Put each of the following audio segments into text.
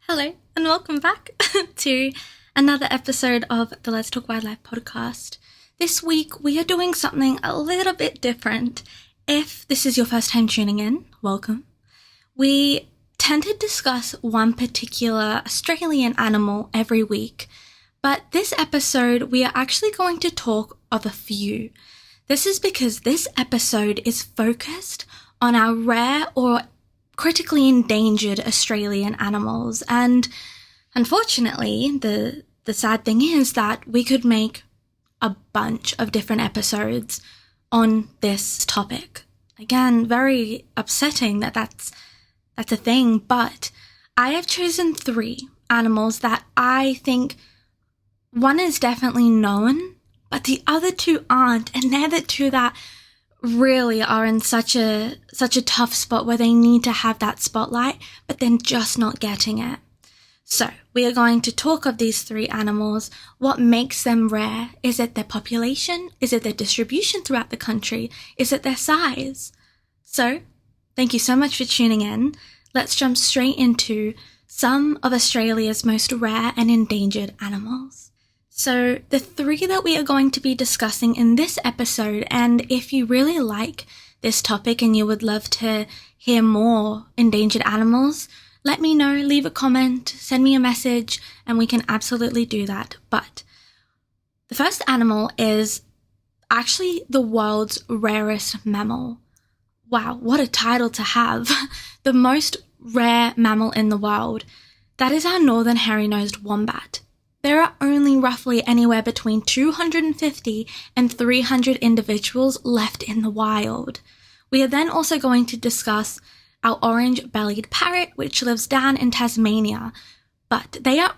Hello and welcome back to another episode of the Let's Talk Wildlife podcast. This week we are doing something a little bit different. If this is your first time tuning in, welcome. We tend to discuss one particular Australian animal every week, but this episode we are actually going to talk of a few. This is because this episode is focused on our rare or critically endangered Australian animals, and unfortunately the sad thing is that we could make a bunch of different episodes on this topic. Again, very upsetting that that's a thing, but I have chosen 3 animals that I think one is definitely known, but the other 2 aren't, and they're the 2 that really are in such a tough spot where they need to have that spotlight, but then just not getting it. So we are going to talk of these 3 animals. What makes them rare? Is it their population? Is it their distribution throughout the country? Is it their size? So thank you so much for tuning in. Let's jump straight into some of Australia's most rare and endangered animals. So the 3 that we are going to be discussing in this episode, and if you really like this topic and you would love to hear more endangered animals, let me know, leave a comment, send me a message, and we can absolutely do that. But the first animal is actually the world's rarest mammal. Wow, what a title to have. The most rare mammal in the world. That is our Northern Hairy Nosed Wombat. There are only roughly anywhere between 250 and 300 individuals left in the wild. We are then also going to discuss our Orange Bellied Parrot, which lives down in Tasmania, but they are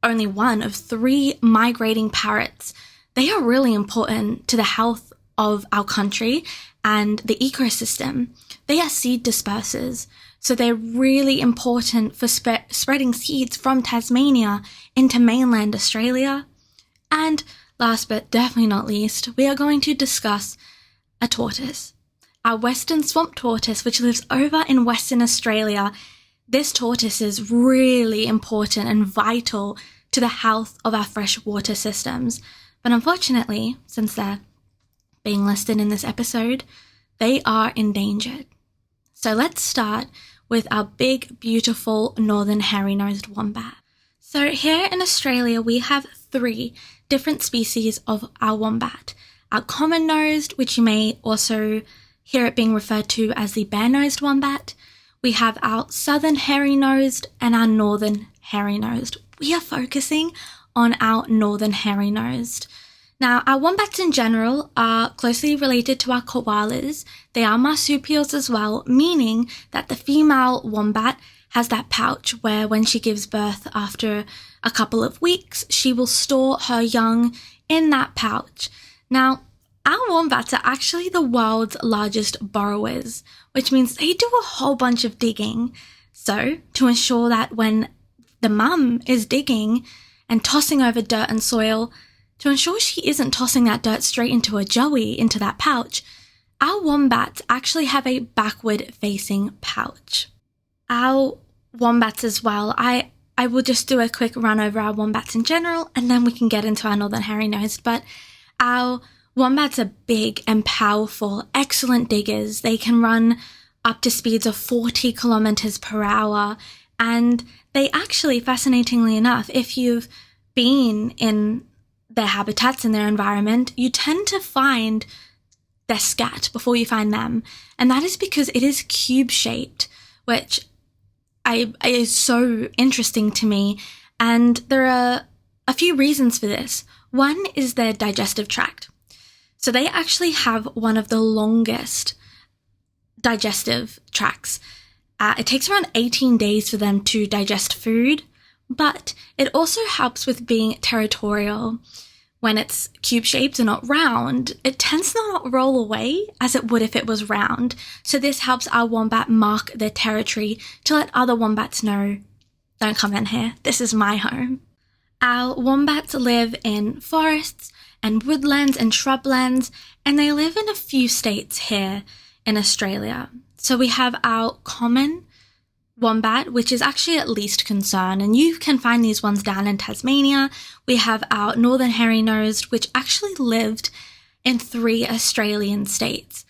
only one of 3 migrating parrots. They are really important to the health of our country and the ecosystem. They are seed dispersers, so they're really important for spreading seeds from Tasmania into mainland Australia. And last but definitely not least, we are going to discuss a tortoise, our Western Swamp Tortoise, which lives over in Western Australia. This tortoise is really important and vital to the health of our freshwater systems. But unfortunately, since they're being listed in this episode, they are endangered. So let's start with our big, beautiful Northern Hairy Nosed Wombat. So here in Australia, we have 3 different species of our wombat. Our common nosed, which you may also hear it being referred to as the bare-nosed wombat. We have our Southern Hairy Nosed and our Northern Hairy Nosed. We are focusing on our Northern Hairy Nosed. Now, our wombats in general are closely related to our koalas. They are marsupials as well, meaning that the female wombat has that pouch where when she gives birth after a couple of weeks, she will store her young in that pouch. Now, our wombats are actually the world's largest burrowers, which means they do a whole bunch of digging. So, to ensure that when the mum is digging and tossing over dirt and soil, to ensure she isn't tossing that dirt straight into a joey, into that pouch, our wombats actually have a backward-facing pouch. Our wombats as well, I will just do a quick run over our wombats in general, and then we can get into our Northern Hairy Nosed. But our wombats are big and powerful, excellent diggers. They can run up to speeds of 40 kilometers per hour, and they actually, fascinatingly enough, if you've been in their habitats and their environment, you tend to find their scat before you find them. And that is because it is cube-shaped, which is so interesting to me. And there are a few reasons for this. One is their digestive tract. So they actually have one of the longest digestive tracts. It takes around 18 days for them to digest food, but it also helps with being territorial. When it's cube-shaped and not round, it tends to not roll away as it would if it was round. So this helps our wombat mark their territory to let other wombats know, don't come in here, this is my home. Our wombats live in forests and woodlands and shrublands, and they live in a few states here in Australia. So we have our common wombat, which is actually at least concern, and you can find these ones down in Tasmania. We have our Northern Hairy Nosed, which actually lived in 3 Australian states.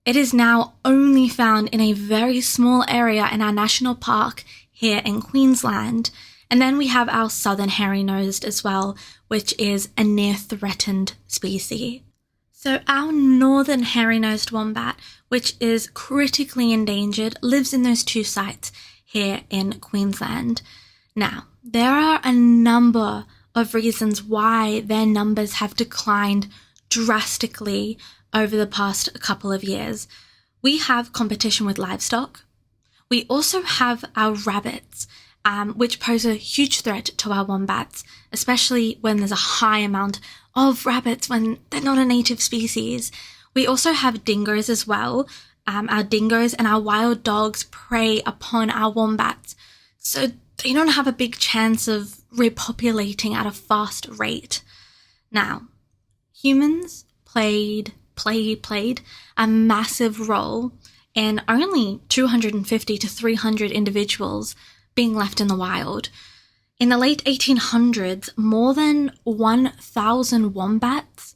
It is now only found in a very small area in our national park here in Queensland. And then we have our Southern Hairy Nosed as well, which is a near threatened species. So our Northern Hairy Nosed Wombat, which is critically endangered, lives in those 2 sites here in Queensland. Now, there are a number of reasons why their numbers have declined drastically over the past couple of years. We have competition with livestock. We also have our rabbits, which pose a huge threat to our wombats, especially when there's a high amount of rabbits when they're not a native species. We also have dingoes as well. Our dingoes and our wild dogs prey upon our wombats, so they don't have a big chance of repopulating at a fast rate. Now, humans played a massive role in only 250 to 300 individuals being left in the wild. In the late 1800s, more than 1,000 wombats,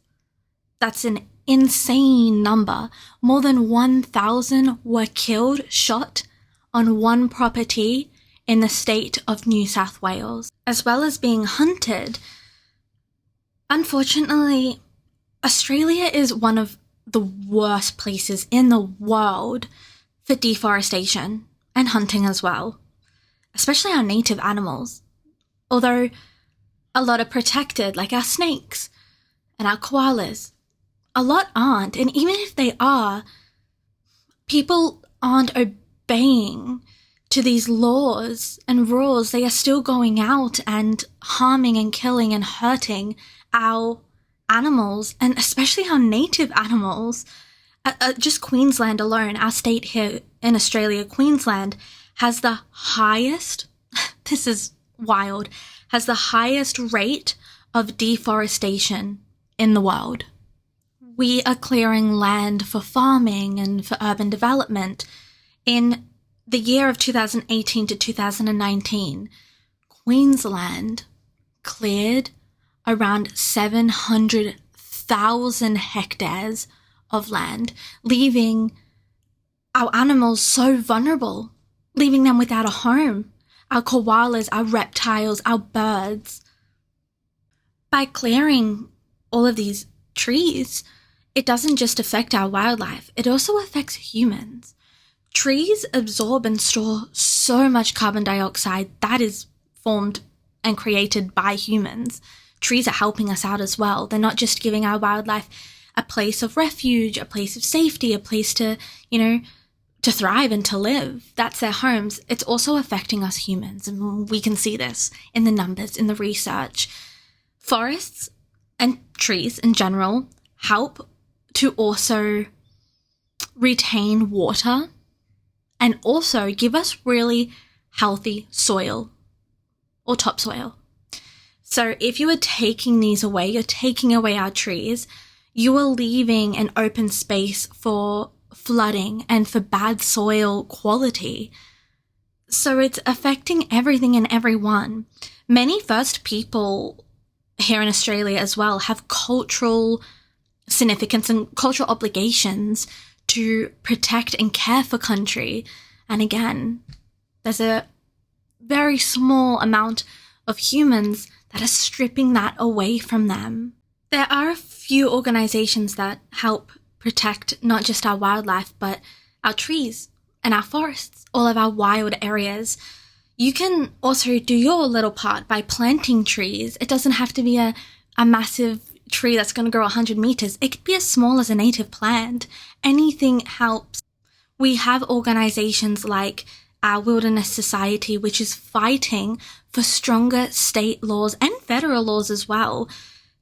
that's an insane number, more than 1,000 were killed, shot on one property in the state of New South Wales, as well as being hunted. Unfortunately, Australia is one of the worst places in the world for deforestation and hunting as well, especially our native animals. Although a lot are protected, like our snakes and our koalas, a lot aren't. And even if they are, people aren't obeying to these laws and rules. They are still going out and harming and killing and hurting our animals, and especially our native animals. Just Queensland alone, our state here in Australia, Queensland, has the highest, this is wild, has the highest rate of deforestation in the world. We are clearing land for farming and for urban development. In the year of 2018 to 2019, Queensland cleared around 700,000 hectares of land, leaving our animals so vulnerable, leaving them without a home, our koalas, our reptiles, our birds. By clearing all of these trees, it doesn't just affect our wildlife, it also affects humans. Trees absorb and store so much carbon dioxide that is formed and created by humans. Trees are helping us out as well. They're not just giving our wildlife a place of refuge, a place of safety, a place to, to thrive and to live. That's their homes. It's also affecting us humans, and we can see this in the numbers, in the research. Forests and trees in general help to also retain water and also give us really healthy soil or topsoil. So if you are taking these away, you're taking away our trees, you are leaving an open space for flooding and for bad soil quality. So it's affecting everything and everyone. Many First People here in Australia as well have cultural significance and cultural obligations to protect and care for country. And again, there's a very small amount of humans that are stripping that away from them. There are a few organizations that help protect not just our wildlife, but our trees and our forests, all of our wild areas. You can also do your little part by planting trees. It doesn't have to be a massive tree that's going to grow 100 meters. It could be as small as a native plant. Anything helps. We have organizations like our Wilderness Society, which is fighting for stronger state laws and federal laws as well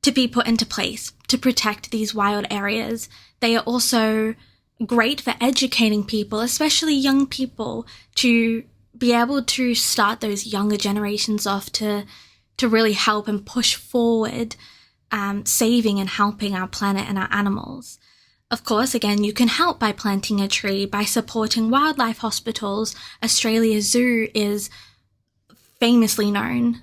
to be put into place to protect these wild areas. They are also great for educating people, especially young people, to be able to start those younger generations off to really help and push forward saving and helping our planet and our animals. Of course, again, you can help by planting a tree, by supporting wildlife hospitals. Australia's zoo is famously known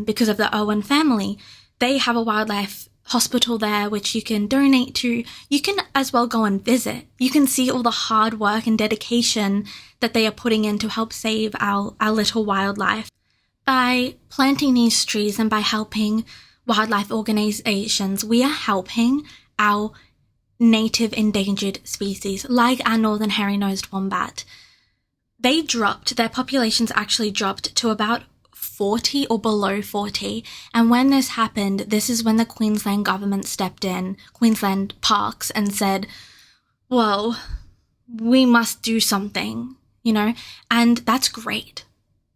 because of the Owen family. They have a wildlife hospital there which you can donate to. You can as well go and visit. You can see all the hard work and dedication that they are putting in to help save our little wildlife. By planting these trees and by helping wildlife organizations, we are helping our native endangered species, like our Northern Hairy Nosed Wombat. Their populations actually dropped to about 40 or below 40. And when this happened, this is when the Queensland government stepped in, Queensland Parks, and said, whoa, we must do something, and that's great.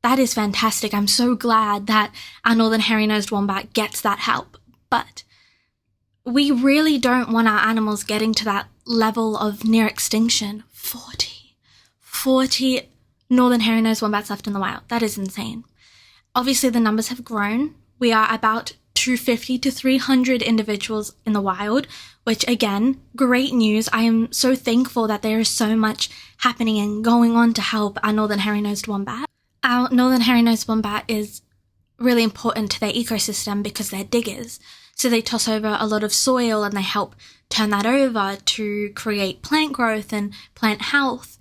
That is fantastic. I'm so glad that our Northern Hairy Nosed Wombat gets that help. But we really don't want our animals getting to that level of near extinction. 40 Northern Hairy Nosed Wombats left in the wild. That is insane. Obviously, the numbers have grown. We are about 250 to 300 individuals in the wild, which, again, great news. I am so thankful that there is so much happening and going on to help our Northern Hairy Nosed Wombat. Our Northern Hairy Nosed Wombat is really important to their ecosystem because they're diggers. So they toss over a lot of soil and they help turn that over to create plant growth and plant health.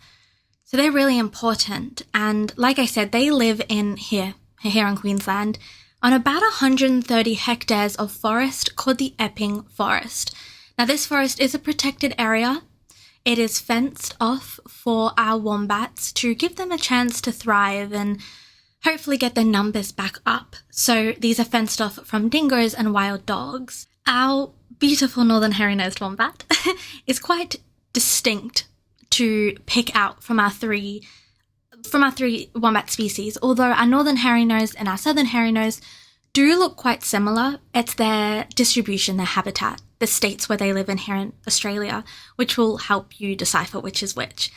So they're really important. And like I said, they live here in Queensland on about 130 hectares of forest called the Epping Forest. Now this forest is a protected area. It is fenced off for our wombats to give them a chance to thrive and hopefully get their numbers back up. So these are fenced off from dingoes and wild dogs. Our beautiful Northern Hairy Nosed Wombat is quite distinct to pick out from our three wombat species. Although our Northern Hairy Nosed and our Southern Hairy Nosed do look quite similar, it's their distribution, their habitat, the states where they live in here in Australia, which will help you decipher which is which.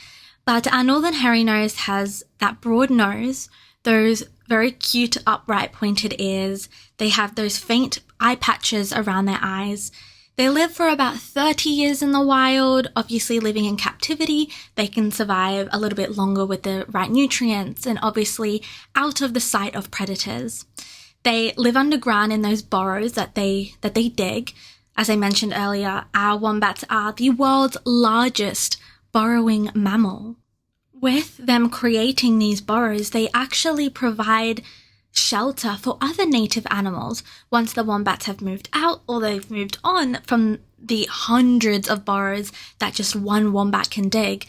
But our Northern Hairy Nosed has that broad nose, those very cute, upright, pointed ears. They have those faint eye patches around their eyes. They live for about 30 years in the wild. Obviously, living in captivity, they can survive a little bit longer with the right nutrients and obviously out of the sight of predators. They live underground in those burrows that they dig. As I mentioned earlier, our wombats are the world's largest burrowing mammal. With them creating these burrows, they actually provide shelter for other native animals once the wombats have moved out or they've moved on from the hundreds of burrows that just one wombat can dig.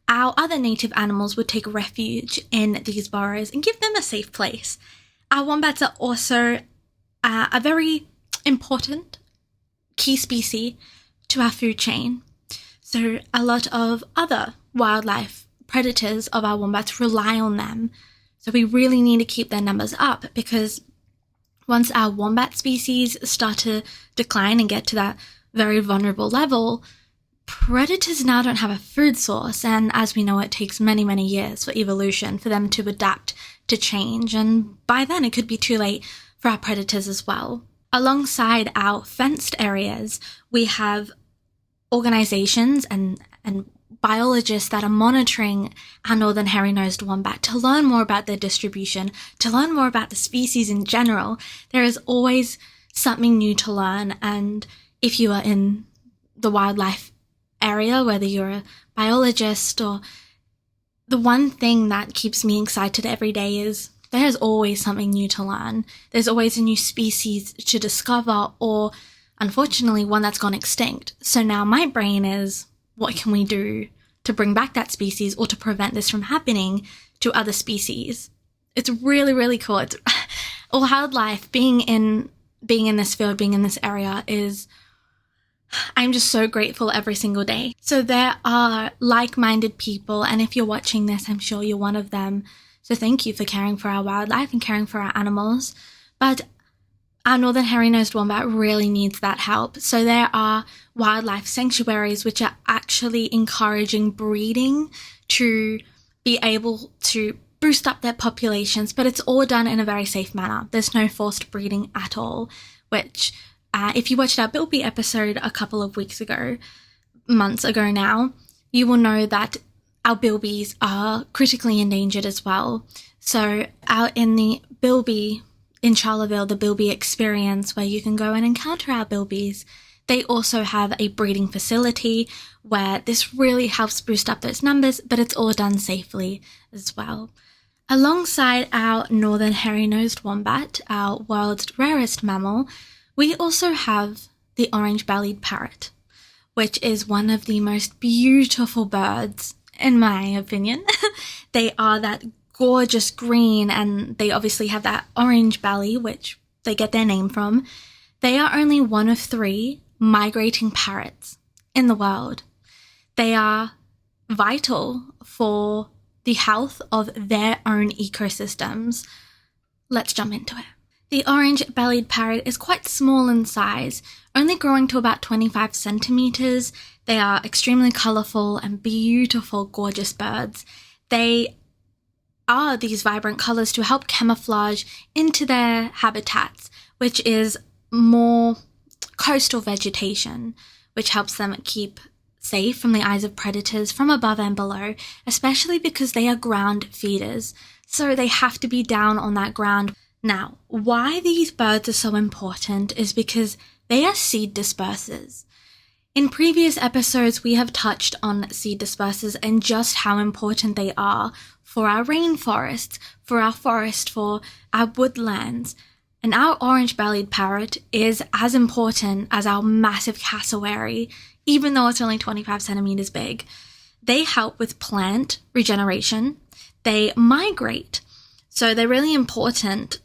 Our other native animals would take refuge in these burrows and give them a safe place. Our wombats are also a very important key species to our food chain. So a lot of other wildlife predators of our wombats rely on them. So we really need to keep their numbers up because once our wombat species start to decline and get to that very vulnerable level, predators now don't have a food source. And as we know, it takes many, many years for evolution for them to adapt to change. And by then it could be too late for our predators as well. Alongside our fenced areas, we have organizations and biologists that are monitoring our Northern Hairy Nosed Wombat to learn more about their distribution, to learn more about the species in general. There is always something new to learn, and if you are in the wildlife area, whether you're a biologist or the one thing that keeps me excited every day is there's always something new to learn. There's always a new species to discover or, unfortunately, one that's gone extinct. So now my brain is, what can we do to bring back that species or to prevent this from happening to other species? It's really, really cool. It's wildlife, being in this field, being in this area I'm just so grateful every single day. So there are like-minded people, and if you're watching this, I'm sure you're one of them. So thank you for caring for our wildlife and caring for our animals. But our Northern Hairy Nosed Wombat really needs that help. So there are wildlife sanctuaries which are actually encouraging breeding to be able to boost up their populations, but it's all done in a very safe manner. There's no forced breeding at all, which if you watched our Bilby episode a couple of weeks ago, months ago now, you will know that our bilbies are critically endangered as well. So out in the bilby in Charleville, the bilby experience, where you can go and encounter our bilbies, they also have a breeding facility where this really helps boost up those numbers, but it's all done safely as well. Alongside our Northern Hairy Nosed Wombat, our world's rarest mammal, we also have the Orange Bellied Parrot, which is one of the most beautiful birds, in my opinion. They are that gorgeous green, and they obviously have that orange belly, which they get their name from. They are only one of 3 migrating parrots in the world. They are vital for the health of their own ecosystems. Let's jump into it. The orange-bellied parrot is quite small in size, only growing to about 25 centimeters. They are extremely colorful and beautiful, gorgeous birds. They are these vibrant colors to help camouflage into their habitats, which is more coastal vegetation, which helps them keep safe from the eyes of predators from above and below, especially because they are ground feeders, so they have to be down on that ground. Now, why these birds are so important is because they are seed dispersers. In previous episodes, we have touched on seed dispersers and just how important they are for our rainforests, for our forest, for our woodlands. And our orange-bellied parrot is as important as our massive cassowary, even though it's only 25 centimeters big. They help with plant regeneration. They migrate. So they're really important,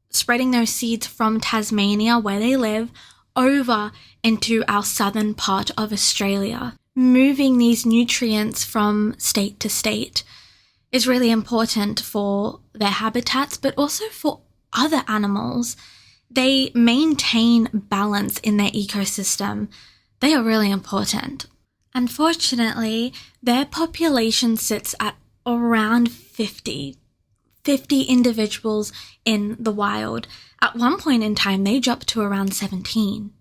spreading those seeds from Tasmania, where they live, over into our southern part of Australia. Moving these nutrients from state to state is really important for their habitats, but also for other animals. They maintain balance in their ecosystem. They are really important. Unfortunately, their population sits at around 50 individuals in the wild. At one point in time, they dropped to around 17.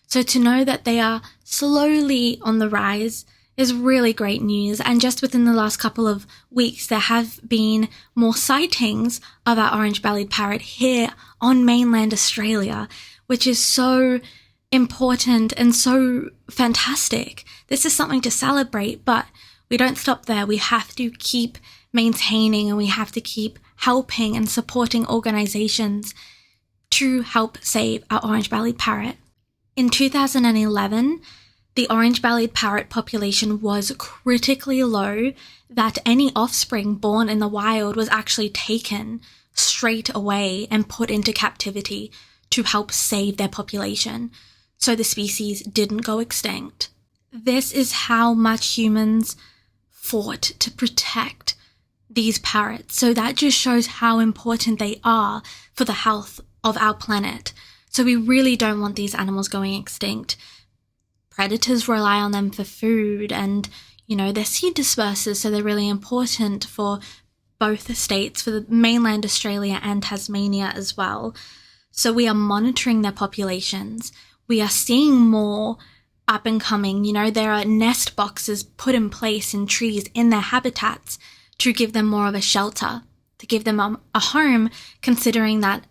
So to know that they are slowly on the rise is really great news. And just within the last couple of weeks, there have been more sightings of our orange-bellied parrot here on mainland Australia, which is so important and so fantastic. This is something to celebrate, but we don't stop there. We have to keep maintaining, and we have to keep helping and supporting organizations to help save our orange-bellied parrot. In 2011, the orange-bellied parrot population was critically low, that any offspring born in the wild was actually taken straight away and put into captivity to help save their population, so the species didn't go extinct. This is how much humans fought to protect these parrots. So that just shows how important they are for the health of our planet. So we really don't want these animals going extinct. Predators rely on them for food, and, they're seed dispersers, so they're really important for both the states, for the mainland Australia and Tasmania as well. So we are monitoring their populations. We are seeing more up and coming. There are nest boxes put in place in trees in their habitats to give them more of a shelter, to give them a home, considering that,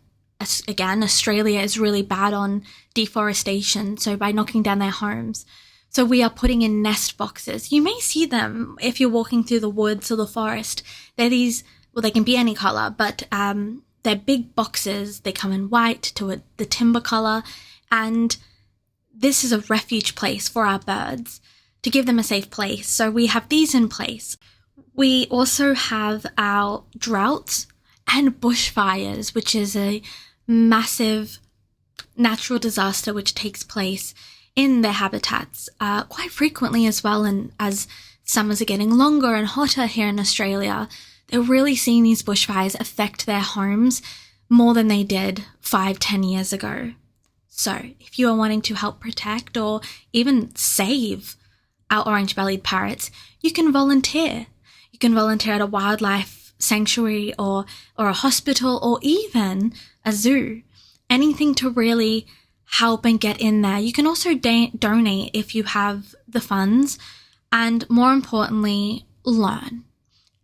again, Australia is really bad on deforestation, so by knocking down their homes. So we are putting in nest boxes. You may see them if you're walking through the woods or the forest. They're these, they can be any color, but they're big boxes. They come in white to the timber color, and this is a refuge place for our birds, to give them a safe place. So we have these in place. We also have our droughts and bushfires, which is a massive natural disaster which takes place in their habitats quite frequently as well. And as summers are getting longer and hotter here in Australia, they're really seeing these bushfires affect their homes more than they did 5-10 years ago. So if you are wanting to help protect or even save our orange-bellied parrots, you can volunteer. You can volunteer at a wildlife sanctuary or a hospital or even a zoo. Anything to really help and get in there. You can also donate if you have the funds, and more importantly, learn.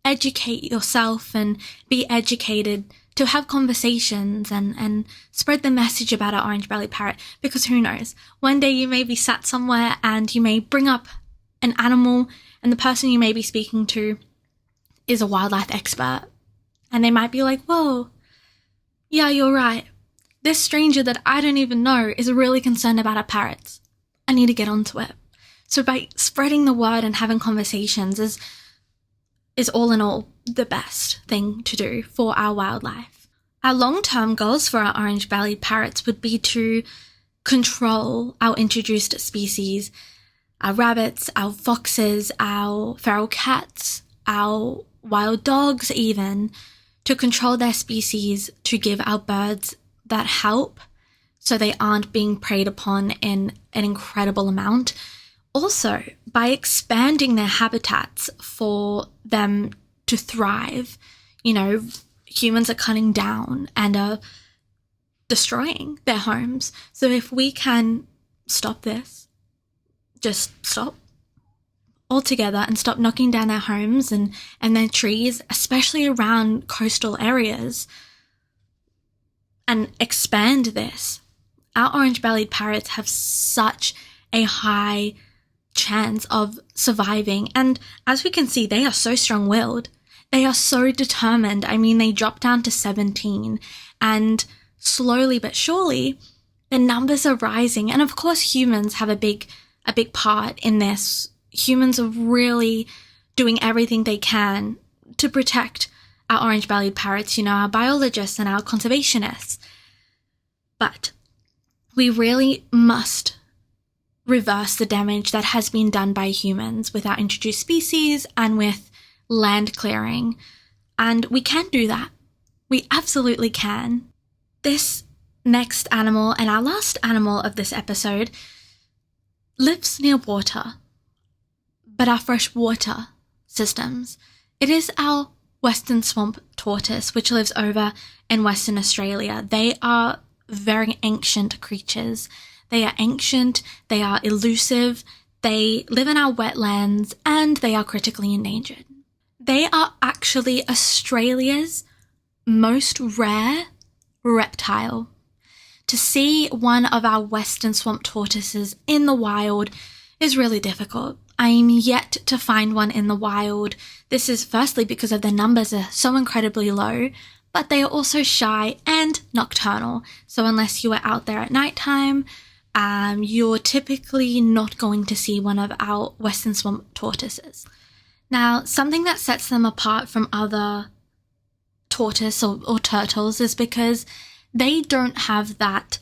Educate yourself and be educated to have conversations and spread the message about our orange bellied parrot, because who knows, one day you may be sat somewhere and you may bring up an animal and the person you may be speaking to is a wildlife expert, and they might be like, whoa, yeah, you're right. This stranger that I don't even know is really concerned about our parrots. I need to get onto it. So by spreading the word and having conversations is all in all the best thing to do for our wildlife. Our long-term goals for our orange-bellied parrots would be to control our introduced species, our rabbits, our foxes, our feral cats, our wild dogs even, to control their species, to give our birds that help so they aren't being preyed upon in an incredible amount. Also, by expanding their habitats for them to thrive. You know, humans are cutting down and are destroying their homes. So if we can stop this, just stop altogether and stop knocking down their homes and their trees, especially around coastal areas, and expand this, our orange-bellied parrots have such a high chance of surviving. And as we can see, they are so strong-willed. They are so determined. I mean, they dropped down to 17, and slowly but surely, the numbers are rising. And of course, humans have a big part in this. Humans are really doing everything they can to protect our orange-bellied parrots, you know, our biologists and our conservationists. But we really must reverse the damage that has been done by humans with our introduced species and with land clearing. And we can do that. We absolutely can. This next animal, and our last animal of this episode, lives near water, but our freshwater systems. It is our Western Swamp Tortoise, which lives over in Western Australia. They are very ancient creatures. They are ancient, they are elusive, they live in our wetlands, and they are critically endangered. They are actually Australia's most rare reptile. To see one of our Western Swamp Tortoises in the wild is really difficult. I am yet to find one in the wild. This is firstly because of their numbers are so incredibly low, but they are also shy and nocturnal. So unless you are out there at nighttime, you're typically not going to see one of our Western Swamp Tortoises. Now, something that sets them apart from other tortoise or turtles is because they don't have that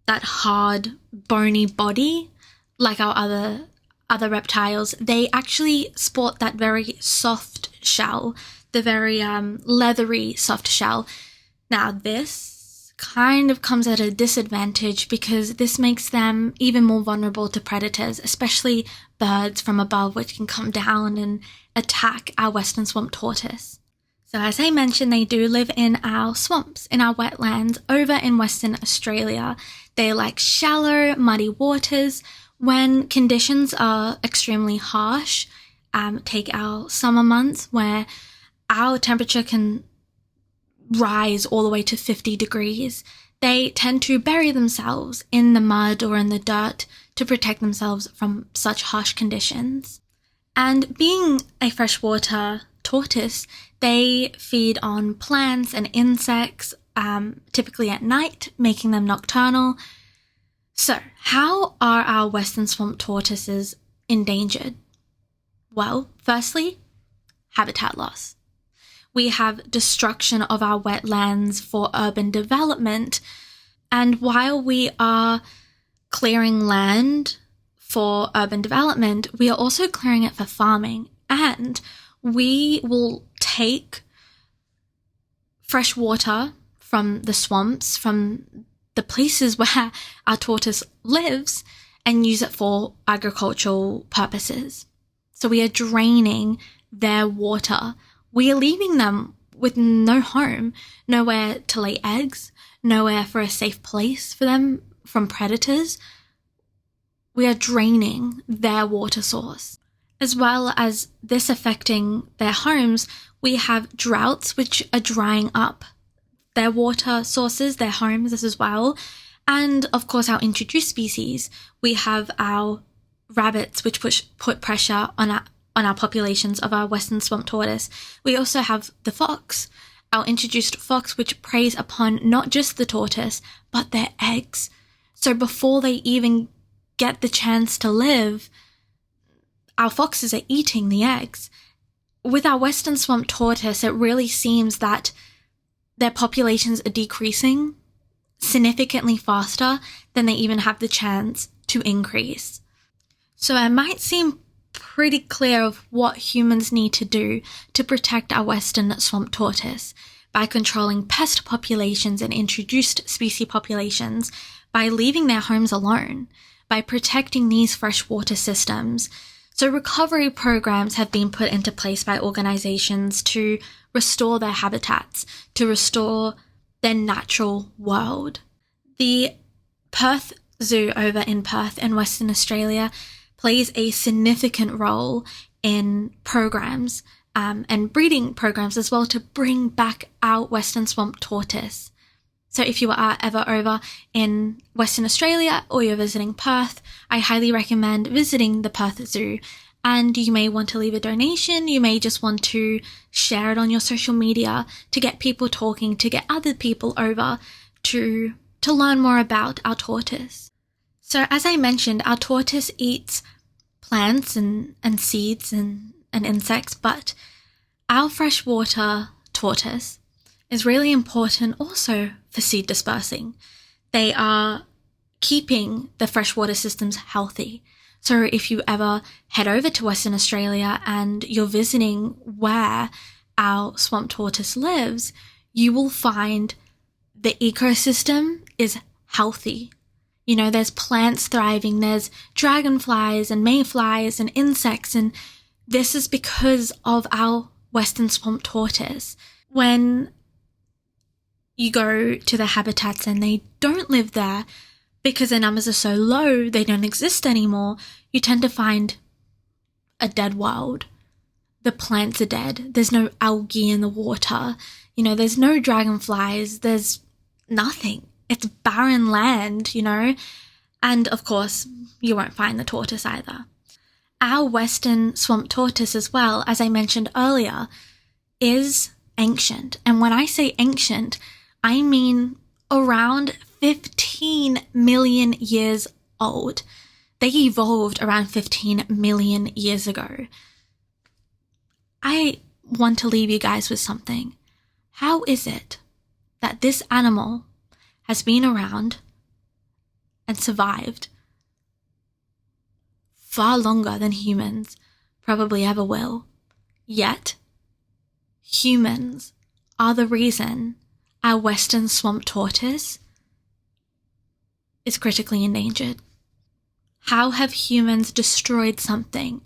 hard, bony body like our other reptiles. They actually sport that very soft shell, the very leathery soft shell. Now, this kind of comes at a disadvantage because this makes them even more vulnerable to predators, especially birds from above, which can come down and attack our Western Swamp Tortoise. So as I mentioned, they do live in our swamps, in our wetlands over in Western Australia. They like shallow, muddy waters. When conditions are extremely harsh, take our summer months where our temperature can rise all the way to 50 degrees, they tend to bury themselves in the mud or in the dirt to protect themselves from such harsh conditions. And being a freshwater tortoise, they feed on plants and insects, typically at night, making them nocturnal. So, how are our Western Swamp Tortoises endangered? Well, firstly, habitat loss. We have destruction of our wetlands for urban development, and while we are clearing land for urban development, we are also clearing it for farming, and we will take fresh water from the swamps, from the places where our tortoise lives, and use it for agricultural purposes. So we are draining their water. We are leaving them with no home, nowhere to lay eggs, nowhere for a safe place for them from predators, we are draining their water source. As well as this affecting their homes, we have droughts which are drying up their water sources, their homes as well. And of course, our introduced species, we have our rabbits which put pressure on our populations of our Western Swamp Tortoise. We also have the fox, our introduced fox, which preys upon not just the tortoise, but their eggs. So before they even get the chance to live, our foxes are eating the eggs. With our Western Swamp Tortoise, it really seems that their populations are decreasing significantly faster than they even have the chance to increase. So it might seem pretty clear of what humans need to do to protect our Western Swamp Tortoise by controlling pest populations and introduced species populations, by leaving their homes alone, by protecting these freshwater systems. So recovery programs have been put into place by organizations to restore their habitats, to restore their natural world. The Perth Zoo over in Perth in Western Australia plays a significant role in programs and breeding programs as well to bring back our Western Swamp Tortoise. So if you are ever over in Western Australia or you're visiting Perth, I highly recommend visiting the Perth Zoo. And you may want to leave a donation, you may just want to share it on your social media to get people talking, to get other people over to learn more about our tortoise. So as I mentioned, our tortoise eats plants and seeds and insects, but our freshwater tortoise is really important also for seed dispersing. They are keeping the freshwater systems healthy. So if you ever head over to Western Australia and you're visiting where our swamp tortoise lives, you will find the ecosystem is healthy. You know, there's plants thriving, there's dragonflies and mayflies and insects, and this is because of our Western Swamp Tortoise. When you go to the habitats and they don't live there because their numbers are so low, they don't exist anymore, you tend to find a dead world. The plants are dead. There's no algae in the water. You know, there's no dragonflies. There's nothing. It's barren land, you know. And of course, you won't find the tortoise either. Our Western Swamp Tortoise as well, as I mentioned earlier, is ancient. And when I say ancient, I mean around 15 million years old. They evolved around 15 million years ago. I want to leave you guys with something. How is it that this animal has been around and survived far longer than humans probably ever will? Yet, humans are the reason our Western Swamp Tortoise is critically endangered. How have humans destroyed something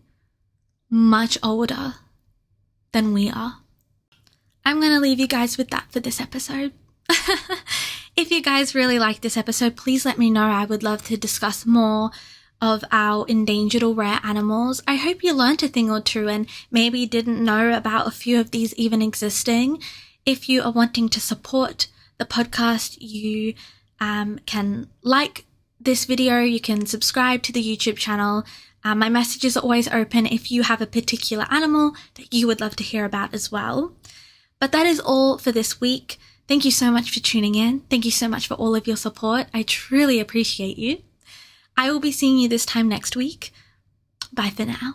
much older than we are? I'm going to leave you guys with that for this episode. If you guys really like this episode, please let me know. I would love to discuss more of our endangered or rare animals. I hope you learned a thing or two and maybe didn't know about a few of these even existing. If you are wanting to support the podcast, you can like this video, you can subscribe to the YouTube channel. My messages are always open if you have a particular animal that you would love to hear about as well. But that is all for this week. Thank you so much for tuning in. Thank you so much for all of your support. I truly appreciate you. I will be seeing you this time next week. Bye for now.